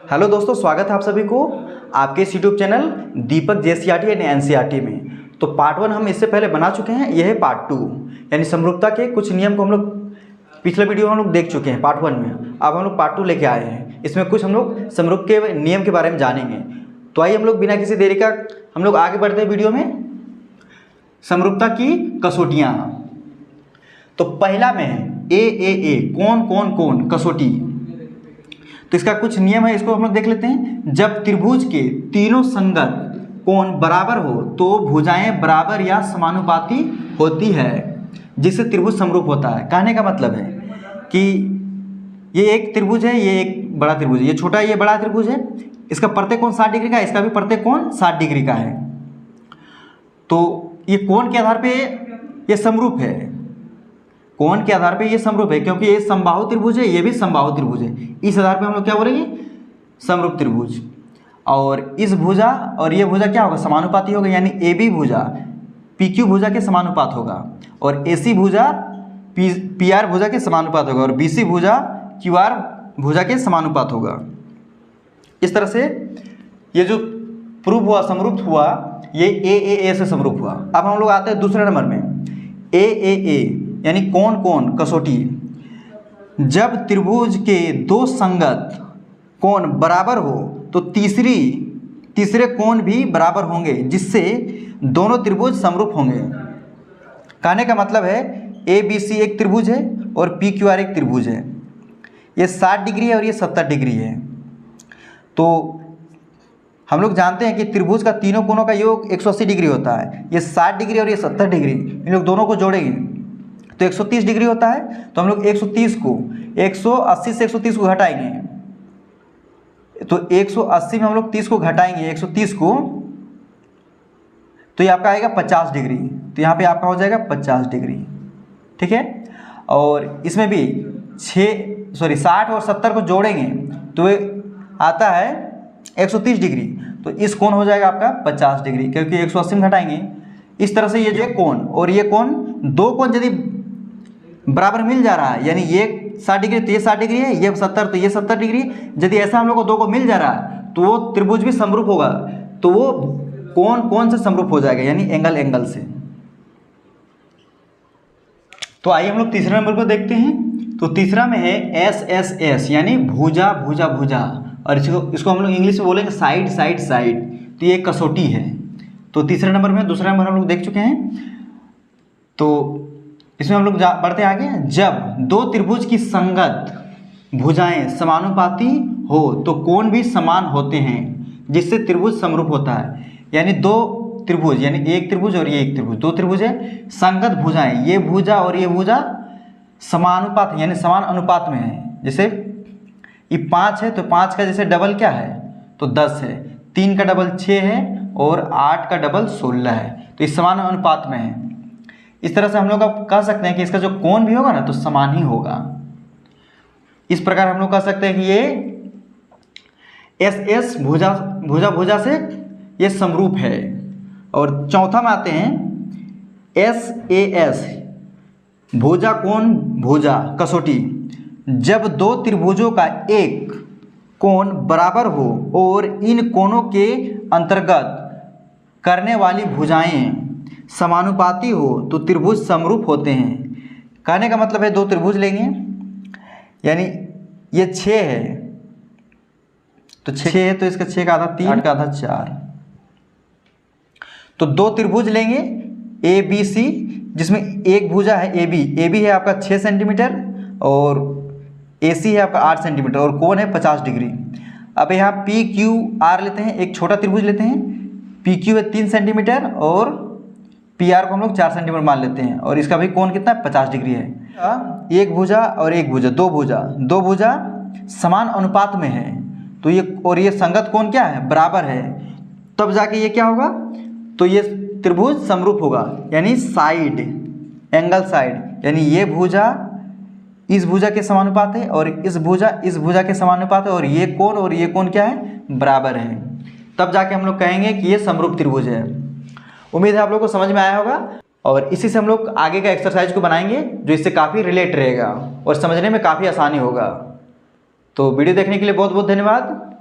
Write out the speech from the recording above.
Hello दोस्तों, स्वागत है आप सभी को आपके इस YouTube channel Deepak JCERT and NCERT में। तो पार्ट 1 हम इससे पहले बना चुके हैं, यह है पार्ट 2 यानी समरूपता के कुछ नियम को हम लोग पिछले वीडियो में हम लोग देख चुके हैं पार्ट 1 में। अब हम लोग पार्ट 2 लेके आए हैं, इसमें कुछ हम लोग समरूप के नियम के बारे में जानेंगे। तो आइए हम लोग बिना किसी देरी का हम लोग आगे बढ़ते हैं वीडियो में। समरूपता की कसौटियाँ, तो पहला में है ए कौन कसौटी। तो इसका कुछ नियम है, इसको हम लोग देख लेते हैं। जब त्रिभुज के तीनों संगत कोण बराबर हो तो भुजाएं बराबर या समानुपाती होती है, जिससे त्रिभुज समरूप होता है। कहने का मतलब है कि ये एक त्रिभुज है, ये एक बड़ा त्रिभुज है, ये छोटा ये बड़ा त्रिभुज है, इसका प्रत्येक कोण 60 डिग्री का है, इसका भी प्रत्येक कोण 60 डिग्री का है। तो ये कोण के आधार पे ये समरूप है, कोण के आधार पे ये समरूप है, क्योंकि ये समबाहु त्रिभुज है, ये भी समबाहु त्रिभुज है। इस आधार पे हम लोग क्या बोलेंगे, समरूप त्रिभुज। और इस भुजा और ये भुजा क्या होगा, समानुपाती होगा, यानी ए बी भुजा पी क्यू भुजा के समानुपात होगा, और ए सी भुजा पी आर भुजा के समानुपात होगा, और बी सी भुजा क्यू आर भुजा के समानुपात होगा। इस तरह से ये जो प्रूव हुआ, समरूप हुआ, ये ए से समरूप हुआ। अब हम लोग आते हैं दूसरे नंबर में ए यानी कौन कसौटी। जब त्रिभुज के दो संगत कोण बराबर हो तो तीसरे कोण भी बराबर होंगे, जिससे दोनों त्रिभुज समरूप होंगे। कहने का मतलब है ए बी सी एक त्रिभुज है और पी क्यू आर एक त्रिभुज है। ये 60 डिग्री है और ये 70 डिग्री है। तो हम लोग जानते हैं कि त्रिभुज का तीनों कोणों का योग 180 डिग्री होता है। ये 60 डिग्री और ये 70 डिग्री, इन लोग दोनों को जोड़ेंगे तो 130 डिग्री होता है। तो हम लोग 130 को 180 से 130 को घटाएंगे, तो 180 में हम लोग 30 को घटाएंगे 130 को, तो ये आपका आएगा 50 डिग्री। तो यहाँ पे आपका हो जाएगा 50 डिग्री, ठीक है। और इसमें भी 60 और 70 को जोड़ेंगे तो ये आता है 130 डिग्री। तो इस कोण हो जाएगा आपका 50 डिग्री, क्योंकि 180 में घटाएंगे। इस तरह से ये जो कोण और ये कोण, दो कोण यदि बराबर मिल जा रहा है, यानी ये 60 डिग्री तो ये 60 डिग्री है, ये 70 तो ये 70 डिग्री, यदि ऐसा हम लोग को दो को मिल जा रहा है तो वो त्रिभुज भी समरूप होगा। तो वो कोण से समरूप हो जाएगा, यानी एंगल से। तो आइए हम लोग तीसरे नंबर को देखते हैं। तो तीसरा में है एस यानी भुजा, और इसको हम लोग इंग्लिश में बोलेंगे साइड। तो ये कसौटी है। तो तीसरे नंबर में, दूसरा नंबर हम लोग देख चुके हैं। तो इसमें हम लोग बढ़ते आगे। जब दो त्रिभुज की संगत भुजाएं समानुपाती हो तो कोण भी समान होते हैं, जिससे त्रिभुज समरूप होता है। यानी दो त्रिभुज, यानी एक त्रिभुज और ये एक त्रिभुज, दो त्रिभुज है, संगत भुजाएं, ये भुजा और ये भुजा समानुपात यानी समान अनुपात में है। जैसे ये 5 है तो 5 का जैसे डबल क्या है, तो 10 है, 3 का डबल 6 है, और 8 का डबल 16 है। तो ये समान अनुपात में है। इस तरह से हम लोग अब कह सकते हैं कि इसका जो कोण भी होगा ना तो समान ही होगा। इस प्रकार हम लोग कह सकते हैं कि ये एस भुजा से ये समरूप है। और चौथा में आते हैं एस भुजा कसौटी। जब दो त्रिभुजों का एक कोण बराबर हो और इन कोणों के अंतर्गत करने वाली भुजाएं समानुपाती हो तो त्रिभुज समरूप होते हैं। कहने का मतलब है दो त्रिभुज लेंगे, यानी ये 6 है तो 6 है, तो इसका 6 का आधा 3, 8 का आधा 4। तो दो त्रिभुज लेंगे ए बी सी, जिसमें एक भुजा है ए बी है आपका 6 सेंटीमीटर और ए सी है आपका 8 सेंटीमीटर, और कोण है 50 डिग्री। अब यहाँ पी क्यू आर लेते हैं, एक छोटा त्रिभुज लेते हैं। पी क्यू है 3 सेंटीमीटर और पी आर को हम लोग 4 सेंटीमीटर मान लेते हैं, और इसका भी कोण कितना है, 50 डिग्री है। एक भुजा और एक भुजा, दो भुजा समान अनुपात में है, तो ये संगत कोण क्या है, बराबर है। तब जाके ये क्या होगा, तो ये त्रिभुज समरूप होगा, यानी एंगल साइड, यानी ये भुजा इस भुजा के समानुपात है और इस भुजा के समानुपात है, और ये कोण क्या है, बराबर है। तब जाके हम लोग कहेंगे कि ये समरूप त्रिभुज है। उम्मीद है आप लोगों को समझ में आया होगा, और इसी से हम लोग आगे का एक्सरसाइज को बनाएंगे, जो इससे काफ़ी रिलेट रहेगा और समझने में काफ़ी आसानी होगा। तो वीडियो देखने के लिए बहुत बहुत धन्यवाद।